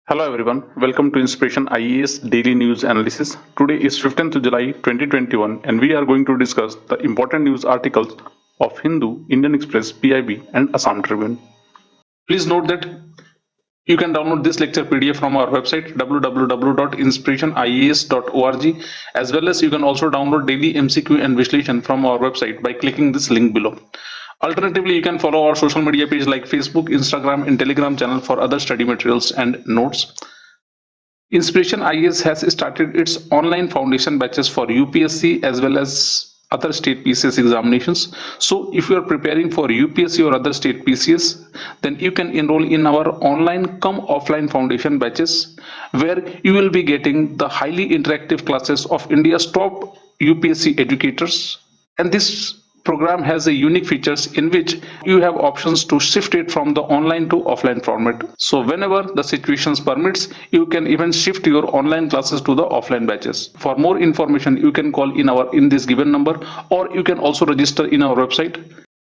Hello everyone, welcome to Inspiration IAS Daily News Analysis. Today is 15th July 2021 and we are going to discuss the important news articles of Hindu, Indian Express, PIB and Assam Tribune. Please note that you can download this lecture PDF from our website www.inspirationias.org as well as you can also download daily MCQ and Vishleshan from our website by clicking this link below. Alternatively, you can follow our social media page like Facebook, Instagram and Telegram channel for other study materials and notes. Inspiration IAS has started its online foundation batches for UPSC as well as other state PCS examinations. So if you are preparing for UPSC or other state PCS, then you can enroll in our online come offline foundation batches where you will be getting the highly interactive classes of India's top UPSC educators. And this program has a unique features in which you have options to shift it from the online to offline format. So whenever the situations permits, you can even shift your online classes to the offline batches. For more information, you can call in this given number, or you can also register in our website.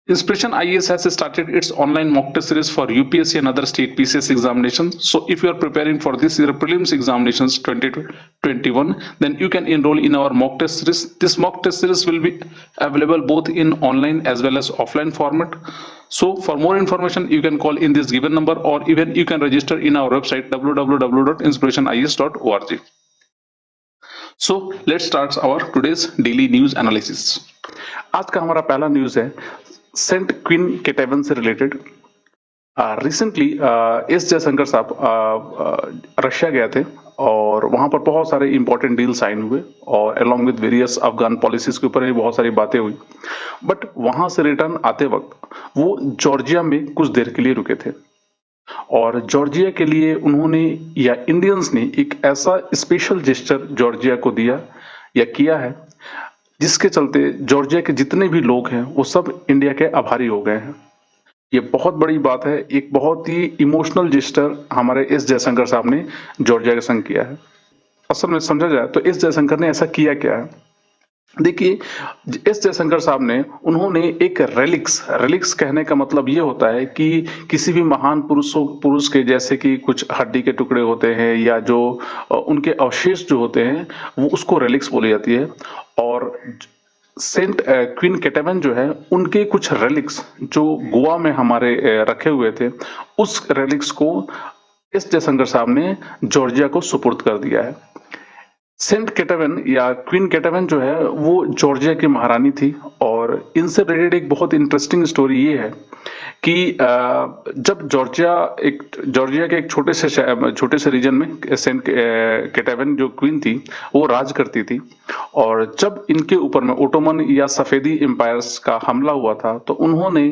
Inspiration IAS has started its online mock test series for UPSC and other state PCS examinations. So if you are preparing for this year prelims examinations 2021, then you can enroll in our mock test series. This mock test series will be available both in online as well as offline format. So for more information, you can call in this given number, or even you can register in our website www.inspirationias.org. So let's start our today's daily news analysis. आज का हमारा पहला news है Saint queen केटेवन से related. Recently S Jaishankar साहब Russia गए थे और वहां पर बहुत सारे इंपॉर्टेंट डील साइन हुए और along with various Afghan policies के ऊपर भी बहुत सारी बातें हुई। बट वहां से रिटर्न आते वक्त वो जॉर्जिया में कुछ देर के लिए रुके थे और जॉर्जिया के लिए उन्होंने या इंडियंस ने एक ऐसा स्पेशल जेस्चर जॉर्जिया को दिया या किया है जिसके चलते जॉर्जिया के जितने भी लोग हैं वो सब इंडिया के आभारी हो गए हैं। ये बहुत बड़ी बात है, एक बहुत ही इमोशनल जेस्चर हमारे एस जयशंकर साहब ने जॉर्जिया के संग किया है। असल में समझा जाए तो एस जयशंकर ने ऐसा किया क्या है। देखिए, एस जयशंकर साहब ने उन्होंने एक रेलिक्स कहने का मतलब ये होता है कि किसी भी महान पुरुष के जैसे कि कुछ हड्डी के टुकड़े होते हैं या जो उनके अवशेष जो होते हैं वो उसको रेलिक्स बोली जाती है। और सेंट क्वीन केटेवन जो है उनके कुछ रेलिक्स जो गोवा में हमारे रखे हुए थे, उस रेलिक्स को एस जयशंकर साहब ने जॉर्जिया को सुपुर्द कर दिया है। सेंट केटेवन या क्वीन केटेवन जो है वो जॉर्जिया की महारानी थी और इनसे रिलेटेड एक बहुत इंटरेस्टिंग स्टोरी ये है कि जब जॉर्जिया के एक छोटे से रीजन में सेंट केटेवन जो क्वीन थी वो राज करती थी और जब इनके ऊपर में ओटोमन या सफेदी एम्पायर्स का हमला हुआ था तो उन्होंने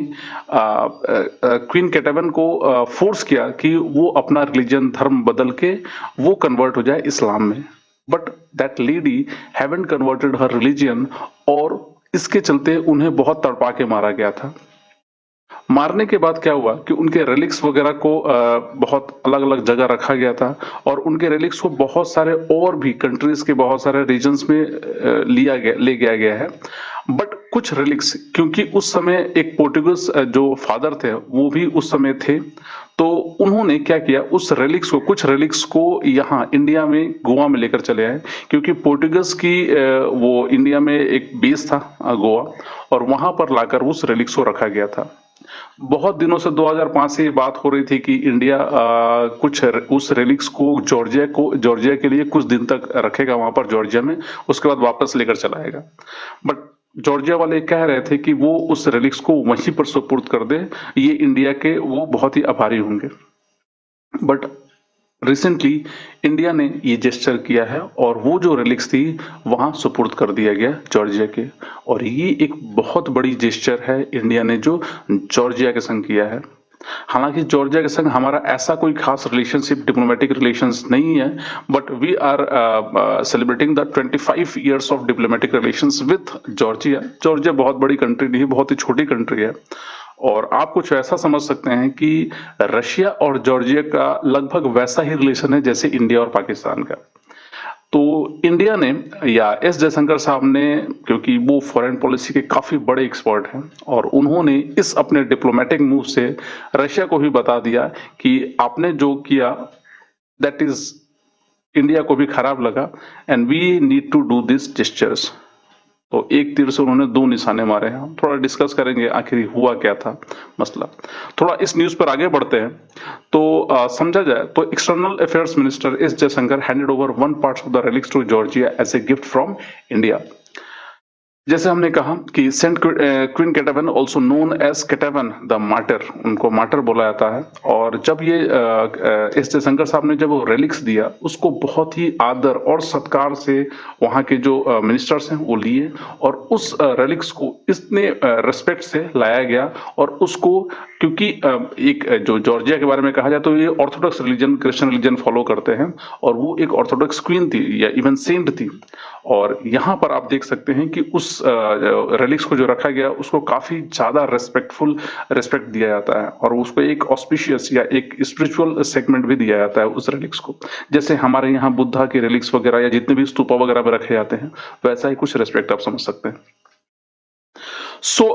क्वीन केटेवन को फोर्स किया कि वो अपना रिलीजन धर्म बदल के वो कन्वर्ट हो जाए इस्लाम में। But that lady haven't converted her religion और इसके चलते उन्हें बहुत तड़पा के मारा गया था। मारने के बाद क्या हुआ कि उनके रेलिक्स वगैरह को बहुत अलग अलग जगह रखा गया था और उनके रेलिक्स को बहुत सारे और भी कंट्रीज के बहुत सारे रीजन्स में ले गया गया है। बट कुछ रेलिक्स, क्योंकि उस समय एक पोर्टुगीज जो फादर थे वो भी उस समय थे, तो उन्होंने क्या किया, कुछ रेलिक्स को यहाँ इंडिया में गोवा में लेकर चले आए, क्योंकि पोर्टुगीज की वो इंडिया में एक बेस था गोवा, और वहां पर लाकर उस रेलिक्स को रखा गया था। बहुत दिनों से 2005 से ये बात हो रही थी कि इंडिया कुछ उस रेलिक्स को जॉर्जिया के लिए कुछ दिन तक रखेगा वहां पर जॉर्जिया में, उसके बाद वापस लेकर चला आएगा। बट जॉर्जिया वाले कह रहे थे कि वो उस रेलिक्स को वहीं पर सुपुर्द कर दे, ये इंडिया के वो बहुत ही आभारी होंगे। बट रिसेंटली इंडिया ने ये जेस्चर किया है और वो जो रेलिक्स थी वहां सुपुर्द कर दिया गया जॉर्जिया के, और ये एक बहुत बड़ी जेस्चर है इंडिया ने जो जॉर्जिया के संग किया है। हालांकि जॉर्जिया के संग हमारा ऐसा कोई खास रिलेशनशिप, डिप्लोमेटिक रिलेशंस नहीं है, but we are celebrating the 25 years of diplomatic relations with Georgia. Georgia बहुत बड़ी कंट्री नहीं है, बहुत ही छोटी कंट्री है, और आप कुछ ऐसा समझ सकते हैं कि रशिया और जॉर्जिया का लगभग वैसा ही रिलेशन है जैसे इंडिया और पाकिस्तान का। तो इंडिया ने या एस जयशंकर साहब ने, क्योंकि वो फॉरेन पॉलिसी के काफी बड़े एक्सपर्ट हैं, और उन्होंने इस अपने डिप्लोमेटिक मूव से रशिया को भी बता दिया कि आपने जो किया दैट इज इंडिया को भी खराब लगा and we need to do this gestures. तो एक तीर से उन्होंने दो निशाने मारे हैं। हम थोड़ा डिस्कस करेंगे आखिर हुआ क्या था मसला। थोड़ा इस न्यूज पर आगे बढ़ते हैं। तो समझा जाए तो external affairs minister S Jaishankar handed over one part of the relics to Georgia as a gift from India. जैसे हमने कहा कि saint queen Ketevan also known as Ketevan the martyr, उनको मार्टर बोला जाता है। और जब ये एस जयशंकर साहब ने जब वो रेलिक्स दिया उसको बहुत ही आदर और सत्कार से वहाँ के जो मिनिस्टर्स हैं वो लिए और उस रेलिक्स को इतने रिस्पेक्ट से लाया गया। और उसको क्योंकि एक जो जॉर्जिया के बारे में कहा जाए तो ये Orthodox religion Christian religion follow करते हैं और वो एक ऑर्थोडॉक्स क्वीन थी या इवन सेंट थी। और यहाँ पर आप देख सकते हैं कि उस रेलिक्स को जो रखा गया उसको काफी ज्यादा रेस्पेक्ट दिया जाता है और उसको एक ऑस्पिशियस या एक स्पिरिचुअल सेगमेंट भी दिया जाता है उस रेलिक्स को। जैसे हमारे यहाँ बुद्धा के रेलिक्स वगैरह या जितने भी स्तूपा वगैरह में रखे जाते हैं वैसा ही कुछ रेस्पेक्ट आप समझ सकते हैं। So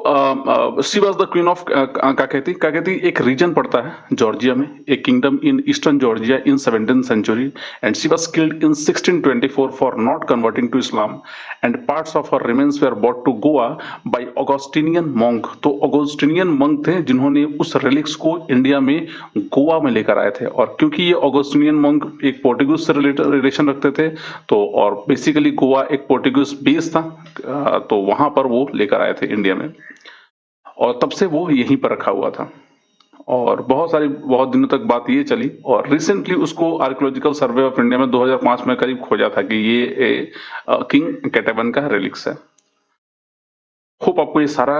she was the queen of Kakheti एक रीजन पड़ता है जॉर्जिया में, एक kingdom in eastern Georgia in 17th century and she was killed in 1624 for not converting to Islam and parts of her remains were bought to Goa by Augustinian monk. तो Augustinian monk थे जिन्होंने उस relics को India में गोवा में लेकर आए थे। और क्योंकि ये ऑगस्टिनियन मॉन्क एक पोर्टुगीज से रिलेशन रखते थे तो और बेसिकली गोवा एक पोर्टुगीज बेस था, तो वहां पर वो लेकर आए थे इंडिया में और तब से वो यहीं पर रखा हुआ था। और बहुत दिनों तक बात ये चली और रिसेंटली उसको आर्कियोलॉजिकल सर्वे ऑफ इंडिया में 2005 में करीब खोजा था कि ये किंग केटेवन का रिलिक्स है। होप आपको ये सारा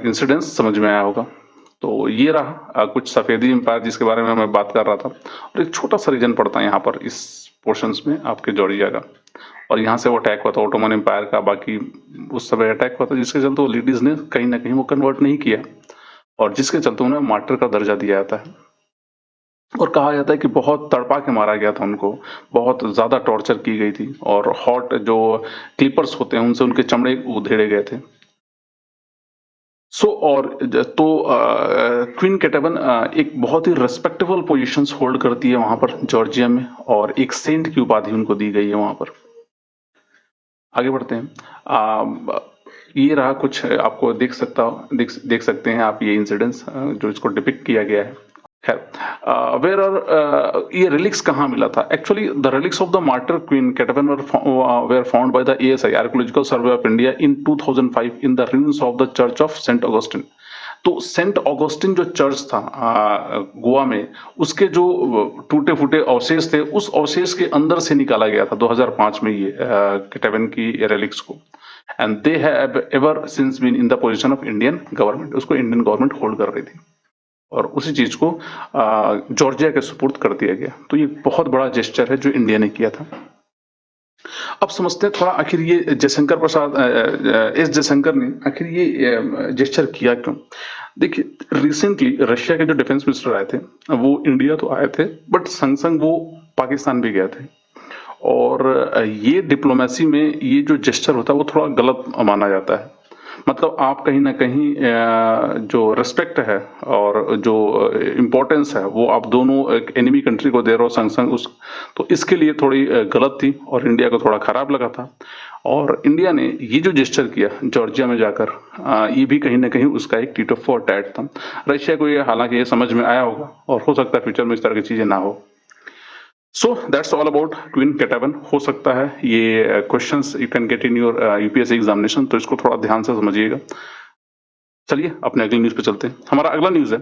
इंसिडेंस समझ में आया होगा। तो ये रहा कुछ सफेदी एम्पायर जिसके बारे में मैं बात कर रहा था। और एक छोटा सा रीजन पड़ता है यहाँ पर इस पोर्शंस में आपके जॉर्जिया का, और यहाँ से वो अटैक हुआ था ओटोमन एम्पायर का। बाकी उस समय अटैक हुआ था जिसके चलते वो लेडीज ने कहीं ना कहीं वो कन्वर्ट नहीं किया और जिसके चलते उन्हें मार्टर का दर्जा दिया जाता है। और कहा जाता है कि बहुत तड़पा के मारा गया था उनको, बहुत ज्यादा टॉर्चर की गई थी और हॉट जो क्लिपर्स होते हैं उनसे उनके चमड़े उधेड़े गए थे। और तो क्वीन केटेवन एक बहुत ही रेस्पेक्टेबल पोजीशंस होल्ड करती है वहां पर जॉर्जिया में और एक सेंट की उपाधि उनको दी गई है वहां पर। आगे बढ़ते हैं। ये रहा कुछ आपको देख सकते हैं आप ये इंसिडेंट्स जो इसको डिपिक्ट किया गया है। खैर वेयर आर ये रिलिक्स कहाँ मिला था? Actually the relics of the martyr queen Ketevan were found by the ASI archaeological survey of India in 2005 in the ruins of the church of saint Augustine. तो saint Augustine जो church था गोवा में, उसके जो टूटे फूटे अवशेष थे उस अवशेष के अंदर से निकाला गया था 2005 में ये केटेवन की रिलिक्स को। And they have ever since been in the position of Indian government. उसको इंडियन गवर्नमेंट होल्ड कर रही थी और उसी चीज को जॉर्जिया के सुपुर्द कर दिया गया। तो ये बहुत बड़ा जेस्चर है जो इंडिया ने किया था। अब समझते हैं थोड़ा आखिर ये जयशंकर प्रसाद एस जयशंकर ने आखिर ये जेस्चर किया क्यों। देखिए रिसेंटली रशिया के जो डिफेंस मिनिस्टर आए थे वो इंडिया तो आए थे बट संग संग वो पाकिस्तान भी गए थे। और ये डिप्लोमेसी में ये जो जेस्चर होता है वो थोड़ा गलत माना जाता है। मतलब आप कहीं ना कहीं जो रिस्पेक्ट है और जो इम्पोर्टेंस है वो आप दोनों एक एनिमी कंट्री को दे रहे हो संग संग उस, तो इसके लिए थोड़ी गलत थी और इंडिया को थोड़ा खराब लगा था। और इंडिया ने ये जो जेस्चर किया जॉर्जिया में जाकर ये भी कहीं ना कहीं उसका एक टीट ऑफ फॉर टैट था। रशिया को ये हालांकि ये समझ में आया होगा और हो सकता है फ्यूचर में इस तरह की चीजें ना हो। So that's all about queen Ketevan. हो सकता है ये questions you can get in your UPSC examination, तो इसको थोड़ा ध्यान से समझिएगा। चलिए अपने अगले न्यूज पे चलते हैं। हमारा अगला न्यूज है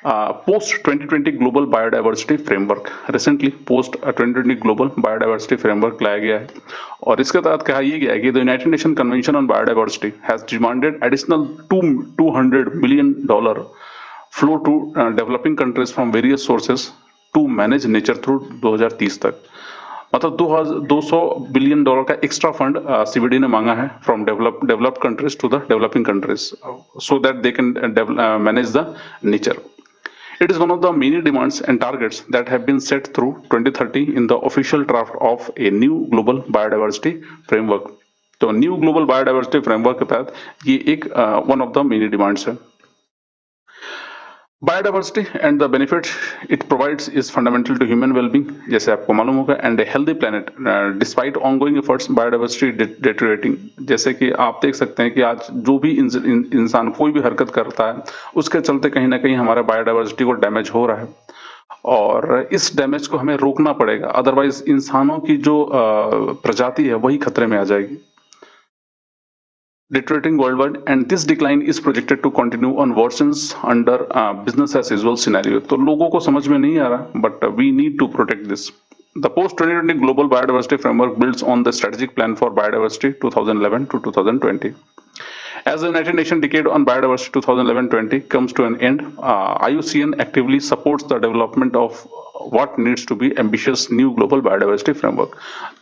post 2020 global biodiversity framework. Recently post 2020 global biodiversity framework लाया गया है और इसके तहत कहा यह गया है कि the United Nation Convention on Biodiversity has demanded additional $200 million flow to developing countries from various sources to manage nature through 2030 तक। मतलब $200 बिलियन का एक्स्ट्रा फंड सीबीडी ने मांगा है from developed countries to the developing countries so that they can manage the nature. It is one of the many demands and targets that have been set through 2030 in the official draft of a new global biodiversity framework. तो new global biodiversity framework के तहत ये एक one of the many demands है। Biodiversity and the benefit it provides is fundamental to human wellbeing, जैसे आपको मालूम होगा, and a healthy planet despite ongoing efforts biodiversity deteriorating. जैसे कि आप देख सकते हैं कि आज जो भी इंसान कोई भी हरकत करता है उसके चलते कहीं ना कहीं हमारा बायोडाइवर्सिटी को डैमेज हो रहा है, और इस डैमेज को हमें रोकना पड़ेगा, अदरवाइज इंसानों की जो प्रजाति है वही खतरे में आ जाएगी। Deteriorating worldwide, and this decline is projected to continue on worsens under business as usual scenario। तो लोगों को समझ में नहीं आ रहा, but we need to protect this। The post 2020 global biodiversity framework builds on the strategic plan for biodiversity 2011 to 2020। As the United Nations Decade on Biodiversity 2011-20 comes to an end, IUCN actively supports the development of what needs to be ambitious new global biodiversity framework।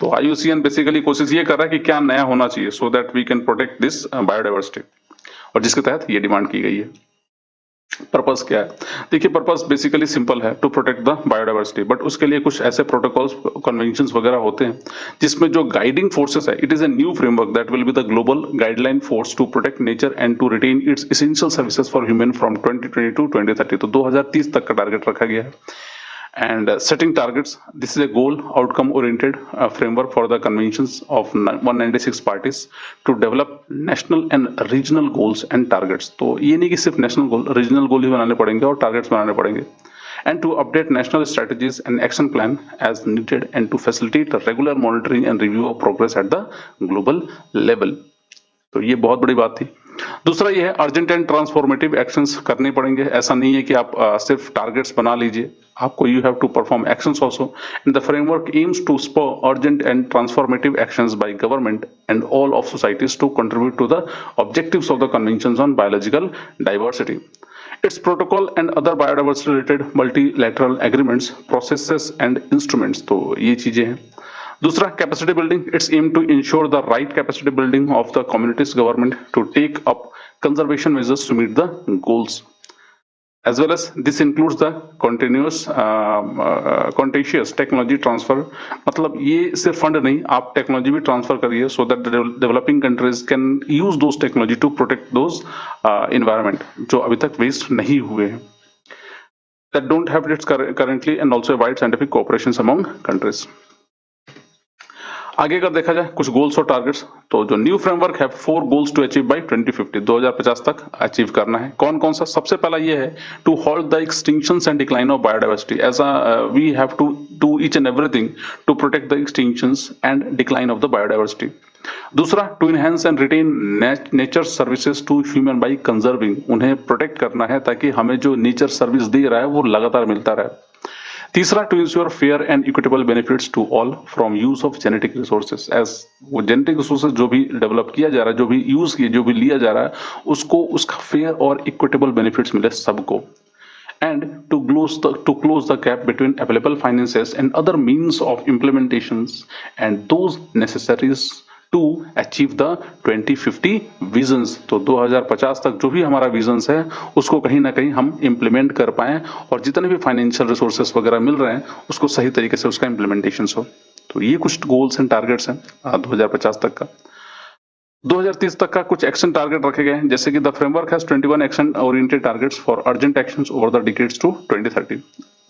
तो IUCN basically कोशिश ये कर रहा है कि क्या नया होना चाहिए so that we can protect this biodiversity, और जिसके तहत ये डिमांड की गई है। पर्पस क्या है? देखिए, पर्पस बेसिकली सिंपल है, to protect the biodiversity, but उसके लिए कुछ ऐसे प्रोटोकॉल्स, कन्वेंशंस वगैरह होते हैं जिसमें जो गाइडिंग फोर्सेस है, it is a new framework that will be the global guideline force to protect nature and to retain its essential services for human from 2020 to 2030। तो 2030 तक का टारगेट रखा गया है। And setting targets, this is a goal outcome oriented framework for the conventions of 196 parties to develop national and regional goals and targets। तो ये नहीं कि सिर्फ नेशनल गोल, रीजनल गोल ही बनाने पड़ेंगे और टारगेट्स बनाने पड़ेंगे। And to update national strategies and action plan as needed, and to facilitate regular monitoring and review of progress at the global level। तो ये बहुत बड़ी बात थी। दूसरा ये है, अर्जेंट एंड ट्रांसफॉर्मेटिव एक्शंस करने पड़ेंगे। ऐसा नहीं है कि आप सिर्फ टारगेट्स बना लीजिए, आपको you have to perform actions also, and the framework aims to spur urgent and transformative actions by government and all of societies to contribute to the objectives of the conventions on biological diversity. Its protocol and other biodiversity related multilateral agreements, processes and instruments। तो ये चीजें हैं। दूसरा, capacity building, it's aim to ensure the right capacity building of the communities government to take up conservation measures to meet the goals, as well as this includes the contiguous technology transfer। मतलब ये सिर्फ fund नहीं, आप technology भी transfer करिए so that the developing countries can use those technology to protect those environment जो अभी तक वेस्ट नहीं हुए हैं, that don't have it currently, and also a wide scientific cooperation among countries। आगे अगर देखा जाए कुछ गोल्स और टारगेट्स, तो जो न्यू फ्रेमवर्क है, 4 गोल्स टू अचीव बाय 2050, 2050 तक अचीव करना है। कौन कौन सा? सबसे पहला ये है, to hold the extinctions and decline of biodiversity. ऐसा we have to do each and everything to protect the extinctions and decline of the biodiversity. दूसरा, to enhance and retain nature services to human by conserving. उन्हें protect करना है ताकि हमें जो nature service दे रहा है वो लगातार मिलता रहे। तीसरा, to ensure fair and equitable benefits to all from use of genetic resources. As वो जेनेटिक रिसोर्सेज जो भी डेवलप किया जा रहा है, जो भी यूज किया, जो भी लिया जा रहा है, उसको उसका फेयर और इक्विटेबल बेनिफिट्स मिले सबको। And to close the gap between available finances and other means of implementations and those necessaries to achieve the 2050 visions। तो 2050 तक जो भी हमारा विजन्स है उसको कहीं ना कहीं हम इम्प्लीमेंट कर पाए, और जितने भी फाइनेंशियल रिसोर्सेस वगैरह मिल रहे हैं उसको सही तरीके से उसका इम्प्लीमेंटेशन हो। तो ये कुछ गोल्स एंड टारगेट्स हैं 2050 तक का। 2030 तक का कुछ एक्शन टारगेट रखे गए हैं, जैसे कि the framework has 21 action oriented targets for urgent actions over the decades to 2030,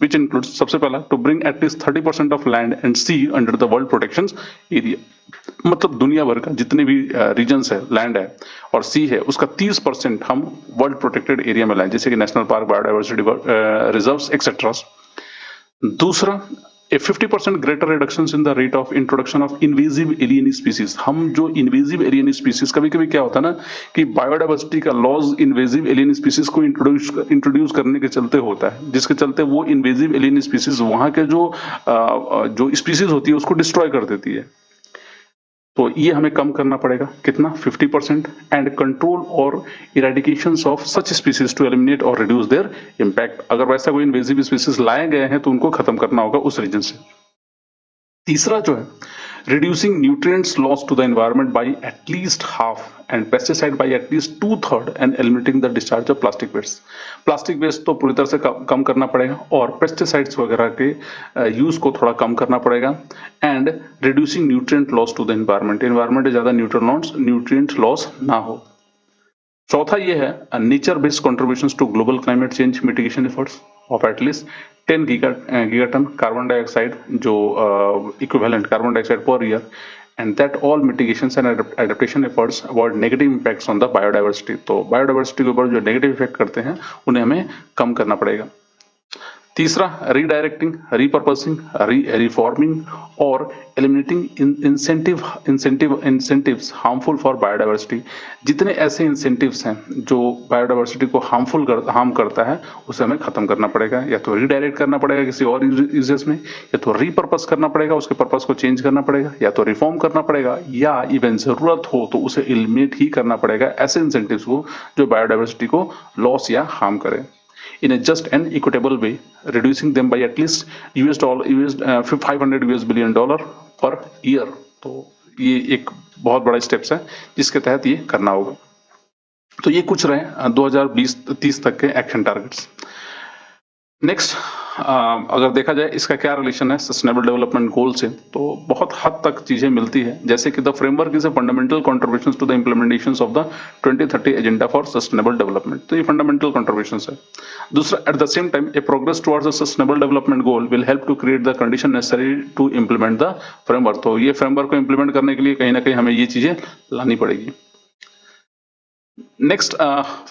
which includes, सबसे पहला, to bring at least 30% of land and sea under the world protection area. मतलब दुनिया भर का जितने भी रीजन्स है, लैंड है और सी है, उसका 30% हम वर्ल्ड प्रोटेक्टेड एरिया में लाएं, जैसे कि national park, biodiversity reserves etcetera. दूसरा, a 50% greater reductions in the rate of introduction of invasive alien species। हम जो invasive alien species, कभी कभी क्या होता है ना कि बायोडाइवर्सिटी का लॉज इन्वेजिव एलियन स्पीसीज को इंट्रोड्यूस करने के चलते होता है, जिसके चलते वो इन्वेजिव एलियन स्पीसीज वहां के जो स्पीसीज होती है उसको डिस्ट्रॉय कर देती है। तो ये हमें कम करना पड़ेगा, कितना? 50%। एंड कंट्रोल और eradication of such species to eliminate और रिड्यूस देयर इम्पैक्ट। अगर वैसा कोई इन्वेजिव स्पीसीज लाए गए हैं तो उनको खत्म करना होगा उस रीजन से। तीसरा जो है, reducing nutrients loss to the environment by at least half and pesticide by at least 2/3 and eliminating the discharge of plastic waste. Plastic waste तो पूरी तरह से कम करना पड़ेगा, और पेस्टिसाइड्स वगैरह के यूज को थोड़ा कम करना पड़ेगा। And reducing nutrient loss to the environment, environment ज्यादा न्यूट्रिएंट लॉस ना हो। चौथा ये है nature based contributions to global climate change mitigation efforts of at least 10 gigaton carbon dioxide, जो equivalent carbon dioxide per year, and that all mitigations and adaptation efforts avoid negative impacts on the biodiversity। तो biodiversity के ऊपर जो negative effect करते हैं उन्हें हमें कम करना पड़ेगा। तीसरा, रीडायरेक्टिंग, रिपर्पसिंग, रिफॉर्मिंग और eliminating incentives harmful for biodiversity. जितने ऐसे इंसेंटिव्स हैं जो बायोडाइवर्सिटी को हार्म करता है उसे हमें खत्म करना पड़ेगा, या तो रीडायरेक्ट करना पड़ेगा किसी और यूजेस में, या तो रिपर्पस करना पड़ेगा, उसके पर्पस को चेंज करना पड़ेगा, या तो रिफॉर्म करना पड़ेगा, या इवन जरूरत हो तो उसे एलिमिनेट ही करना पड़ेगा ऐसे इंसेंटिव्स को जो बायोडाइवर्सिटी को लॉस या हार्म करें in a just and equitable way, reducing them by at least $500 billion per year। तो ये एक बहुत बड़ा स्टेप्स है जिसके तहत ये करना होगा। तो ये कुछ रहे 2020-30 तक के एक्शन टारगेट्स। नेक्स्ट, अगर देखा जाए इसका क्या रिलेशन है सस्टेनेबल डेवलपमेंट गोल से, तो बहुत हद तक चीजें मिलती है, जैसे कि the framework is a fundamental contributions to the implementations of the 2030 agenda for sustainable development. तो ये फंडामेंटल कंट्रीब्यूशंस है। दूसरा, at the same time a progress towards the sustainable development goal will help to create the condition necessary to implement the framework. तो ये framework को implement करने के लिए कहीं ना कहीं हमें ये चीजें लानी पड़ेगी। नेक्स्ट,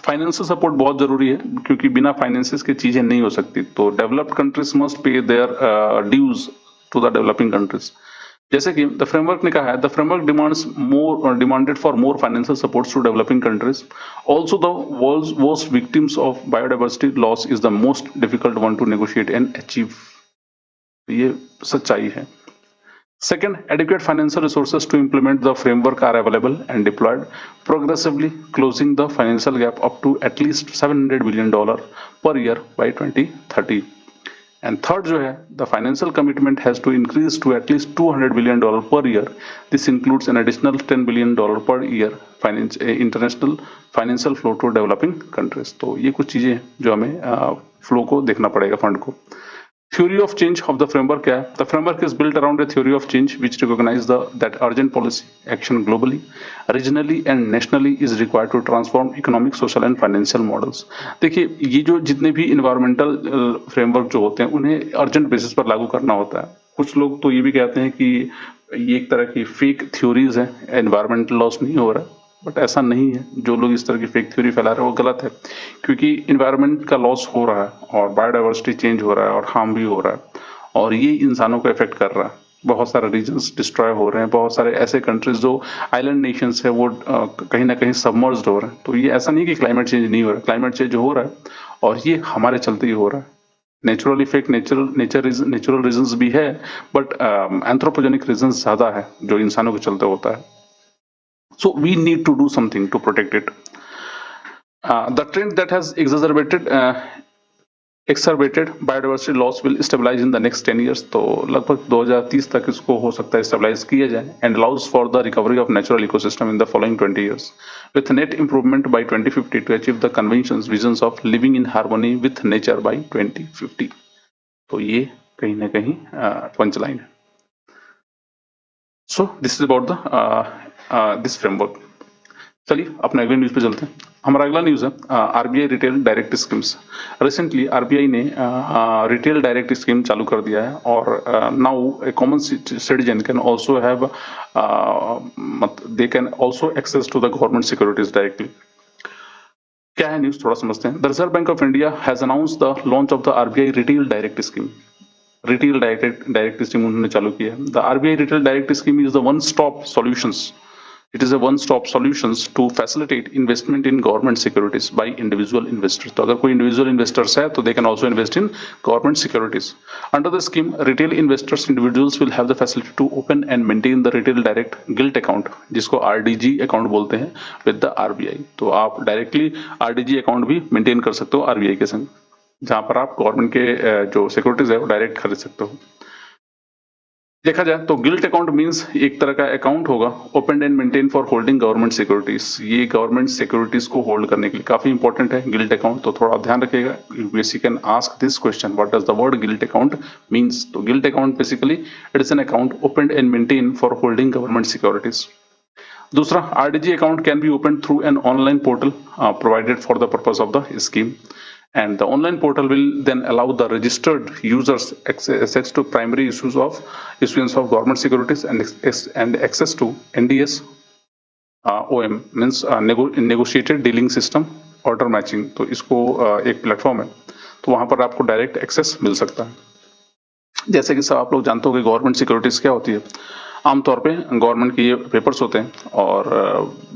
फाइनेंशियल सपोर्ट बहुत जरूरी है, क्योंकि बिना फाइनेंसेस की चीजें नहीं हो सकती। तो developed countries must pay their dues to the developing countries. जैसे कि द फ्रेमवर्क ने कहा है, the framework demanded for more financial support to developing countries. Also the world's most victims of biodiversity loss is the most difficult one to negotiate and achieve. ये सच्चाई है। Second, adequate financial resources to implement the framework are available and deployed progressively, closing the financial gap up to at least $700 billion per year by 2030. And third जो है, the financial commitment has to increase to at least $200 billion per year. This includes an additional $10 billion per year international financial flow to developing countries। तो ये कुछ चीजें जो हमें flow को देखना पड़ेगा, फंड को। Theory of change of the framework क्या है? The framework is built around a theory of change which recognizes that urgent policy action globally, regionally and nationally is required to transform economic, social and financial models। देखिए, ये जो जितने भी environmental framework जो होते हैं उन्हें urgent basis पर लागू करना होता है। कुछ लोग तो ये भी कहते हैं कि ये एक तरह की फेक थ्योरीज है, एनवायरमेंटल लॉस नहीं हो रहा है, बट ऐसा नहीं है। जो लोग इस तरह की फेक थ्योरी फैला रहे हैं वो गलत है, क्योंकि इन्वायरमेंट का लॉस हो रहा है और बायोडाइवर्सिटी चेंज हो रहा है और हार्म भी हो रहा है, और ये इंसानों को इफेक्ट कर रहा है। बहुत सारे रीजन्स डिस्ट्रॉय हो रहे हैं, बहुत सारे ऐसे कंट्रीज जो आइलैंड नेशंस है वो कहीं ना कहीं सबमर्ज्ड हो रहे हैं। तो ये ऐसा नहीं कि क्लाइमेट चेंज नहीं हो रहा है, क्लाइमेट चेंज हो रहा है और ये हमारे चलते ही हो रहा है। नेचुरल इफेक्ट, नेचुरल रीजंस भी है, बट एंथ्रोपोजेनिक रीजंस ज्यादा है जो इंसानों के चलते होता है। So we need to do something to protect it। The trend that has exacerbated biodiversity loss will stabilize in the next 10 years। तो लगभग 2030 तक इसको हो सकता है स्टेबलाइज किया जाए, and allows for the recovery of natural ecosystem in the following 20 years with net improvement by 2050 to achieve the convention's visions of living in harmony with nature by 2050। तो ये कहीं ना कहीं पंच लाइन है। So this is about the this framework। चलिए अपने अगले news पे चलते हैं। हमारा अगला न्यूज है RBI retail direct schemes. Recently RBI ने रिटेल डायरेक्ट स्कीम चालू कर दिया है, और now a common citizen can also have they can also access to the government securities directly. क्या है न्यूज, थोड़ा समझते हैं। The Reserve Bank of India has announced the launch of the RBI retail direct scheme. Retail direct scheme उन्होंने चालू किया है। The RBI retail direct scheme is the one stop solutions. It is a one-stop solutions to facilitate investment in government securities by individual investors। तो अगर कोई individual investors है तो they can also invest in government securities। Under the scheme, retail investors individuals will have the facility to open and maintain the retail direct gilt account, जिसको RDG account बोलते हैं, with the RBI। तो आप directly RDG account भी maintain कर सकते हो RBI के संग, जहां पर आप गवर्नमेंट के जो सिक्योरिटीज है वो डायरेक्ट खरीद सकते हो। देखा जाए तो गिल्ट अकाउंट मींस एक तरह का अकाउंट होगा open and maintain for holding government securities. ये गवर्नमेंट सिक्योरिटीज को होल्ड करने के लिए काफी इंपॉर्टेंट है गिल्ट अकाउंट। तो थोड़ा ध्यान रखिएगा, you can ask this question, what does the word gilt account means. तो gilt account basically it is an account open and maintain for holding government securities. दूसरा, RDG account can be opened through an online portal provided for the purpose of the scheme, and the online portal will then allow the registered users access to primary issues of issuance of government securities and access to NDS OM means negotiated dealing system order matching। तो इसको एक platform है, तो वहां पर आपको direct access मिल सकता है। जैसे कि सब आप लोग जानते हो कि गवर्नमेंट सिक्योरिटीज क्या होती है। आमतौर पे गवर्नमेंट के ये पेपर्स होते हैं और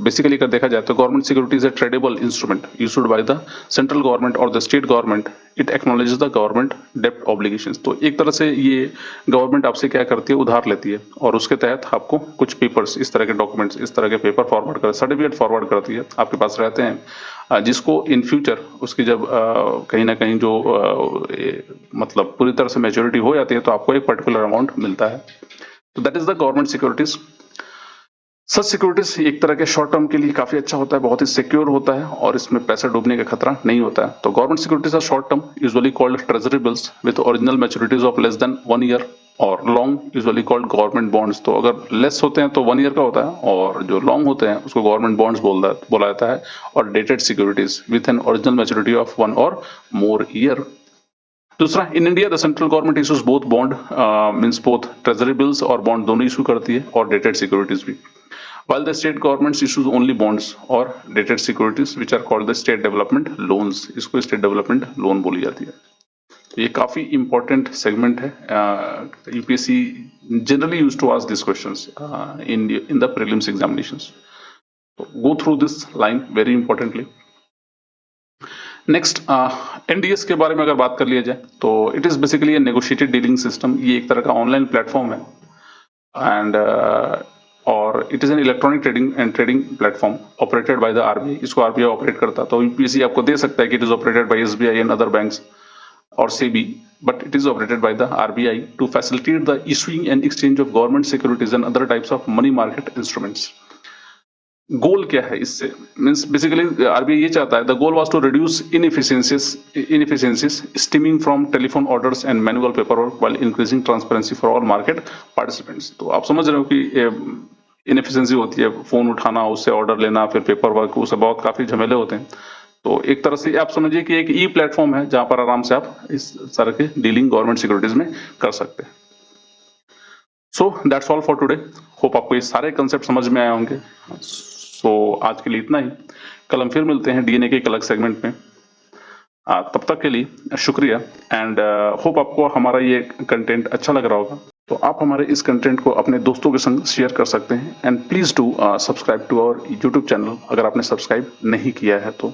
बेसिकली अगर देखा जाए तो government securities a tradable instrument issued by the central government और the state government. It acknowledges the government डेप्ट ऑब्लिगेशंस। तो एक तरह से ये गवर्नमेंट आपसे क्या करती है, उधार लेती है और उसके तहत आपको कुछ पेपर्स, इस तरह के डॉक्यूमेंट्स, इस तरह के पेपर फॉरवर्ड कर, सर्टिफिकेट फॉरवर्ड करती है, आपके पास रहते हैं, जिसको इन फ्यूचर उसकी जब कहीं ना कहीं जो मतलब पूरी तरह से मैच्योरिटी हो जाती है तो आपको एक पर्टिकुलर अमाउंट मिलता है। तो that is the government securities. Such securities एक तरह के शॉर्ट टर्म के लिए काफी अच्छा होता है, बहुत ही सिक्योर होता है और इसमें पैसा डूबने का खतरा नहीं होता है। तो government securities are short term usually called treasury bills with original maturities of less than 1 year, और long usually called government bonds. तो अगर लेस होते हैं तो 1 ईयर का होता है और जो लॉन्ग होते हैं उसको गवर्नमेंट बॉन्ड्स बोला जाता है। और dated securities with an original maturity of 1 और मोर ईयर। दूसरा, in India the central government issues both bond means both treasury bills और बॉन्ड दोनों इशू करती है और डेटेड सिक्योरिटीज भी, while the state governments issues only bonds or dated securities which are called the state development loans। इसको state development loan बोली जाती है। तो ये काफी important segment है। UPSC generally used to ask these questions in the prelims examinations। So go through this line very importantly। Next, NDS के बारे में अगर बात कर लिया जाए तो it is basically a negotiated dealing system. ये एक तरह का ऑनलाइन प्लेटफॉर्म है एंड और it is an electronic trading platform operated by the RBI। इसको RBI ऑपरेट करता है। तो UPSC आपको दे सकता है कि it is operated by SBI and other banks और SEBI, but it is operated by the RBI to facilitate the issuing and exchange of government securities and other types of money market instruments. Goal क्या है इससे, means basically RBI ये चाहता है, the goal was to reduce inefficiencies stemming from telephone orders and manual paperwork while increasing transparency for all market participants. तो आप समझ रहे हो कि इनएफिशिएंसी होती है, फोन उठाना, उससे ऑर्डर लेना, फिर पेपर वर्क, उससे बहुत काफी झमेले होते हैं। तो एक तरह से आप समझिए कि एक ई प्लेटफॉर्म है जहां पर आराम से आप इस तरह के डीलिंग गवर्नमेंट सिक्योरिटीज में कर सकते हैं। सो that's all for today. Hope आपको ये सारे कंसेप्ट समझ में आए होंगे। सो आज के लिए इतना ही। कल हम फिर मिलते हैं DNA के एक अलग सेगमेंट में। तब तक के लिए शुक्रिया एंड होप आपको हमारा ये कंटेंट अच्छा लग रहा होगा। तो आप हमारे इस कंटेंट को अपने दोस्तों के संग शेयर कर सकते हैं and please do subscribe to our YouTube channel अगर आपने सब्सक्राइब नहीं किया है तो।